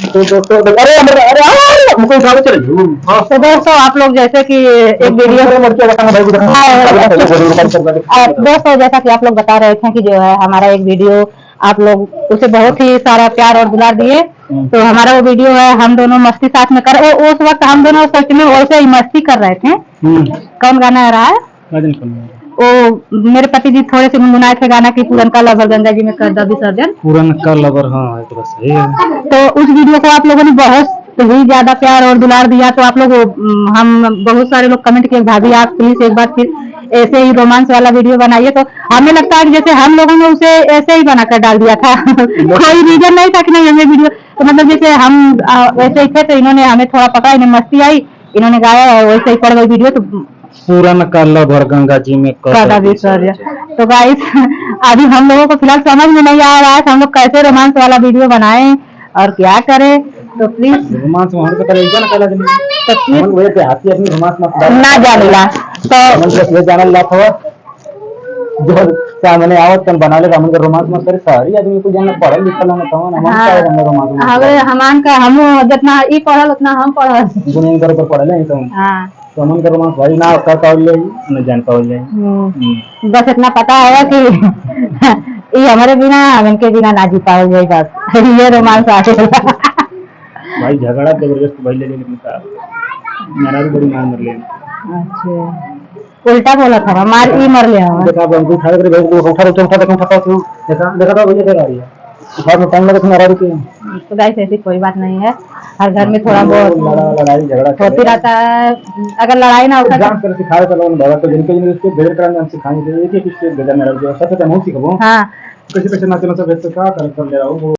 अरे हमको उठा के चले। तो दोस्तों आप लोग जैसे कि एक वीडियो दोस्तों जैसा कि आप लोग बता रहे थे कि जो है हमारा एक वीडियो आप लोग उसे बहुत ही सारा प्यार और दुलार दिए। तो हमारा वो वीडियो है हम दोनों मस्ती साथ में कर उस वक्त हम दोनों सच में वैसे ही मस्ती कर रहे थे। कौन गाना आ रहा है? वो मेरे पति जी थोड़े से गुनगुनाए थे गाना की पुरनका लवर गंगा जी में कर दा विसर्जन। पुरनका लवर, हाँ तो बस है। तो उस वीडियो को आप लोगों ने बहुत ही ज्यादा प्यार और दुलार दिया। तो आप लोग हम बहुत सारे लोग कमेंट किए भाभी आप प्लीज एक बार फिर ऐसे ही रोमांस वाला वीडियो बनाइए। तो हमें लगता है कि जैसे हम लोगों ने उसे ऐसे ही बनाकर डाल दिया था कोई रीजन नहीं था कि नहीं हमें वीडियो। तो मतलब जैसे हम वैसे ही थे तो इन्होंने हमें थोड़ा पकड़ा, इन्हें मस्ती आई, इन्होंने गाया और वैसे ही पड़ गई वीडियो। तो पुरनका लवर गंगा जी में कर दा विसर्जन। तो गाइस अभी हम लोगों को फिलहाल समझ में नहीं आ रहा है हम लोग कैसे रोमांस वाला वीडियो बनाएं और क्या करें। तो प्लीज रोमांस में हम तो करे ना कहला दिन तो प्लीज हम वे पे हाथी अपनी रोमांस मत ना जानेला तो हम ये जानल ला था जो सामने आवत तन बना ले हमन के रोमांस मत करे। सारी आदमी को जानना पढ़ल लिखल ना तो हम का रोमांस हवे हमान का हम जितना ई पढ़ल उतना हम पढ़ल गुनेन कर पढ़ले तो हां तो हमन का रोमांस भाई ना का ले न जान पाओ जाए। बस इतना पता है कि ये हमारे बिना हम इनके बिना ना जी पाओ जाए बस ये रोमांस आ भाई झगड़ा जबरदस्त भाई ले लेकिन का मेरा भी बड़ी मार मर ले। अच्छा उल्टा बोला था मार ई मर लिया देखा हमको उठा के भेज दो उठा तो देखा तो भैया कर रही है घर में टाइम लगे तुम्हारा के। तो गाइस ऐसी कोई बात नहीं है, हर घर में थोड़ा बहुत लड़ाई झगड़ा होती रहता है। अगर लड़ाई ना होता जान कर सिखाए तो लोग बाबा तो जिनके जिनके बेहतर करना हम सिखाएंगे एक एक स्टेप बेटा मेरा जो सबसे पहले हम सीखबो। हां कैसे कैसे नाचना सब है तो क्या कर ले रहा हूं।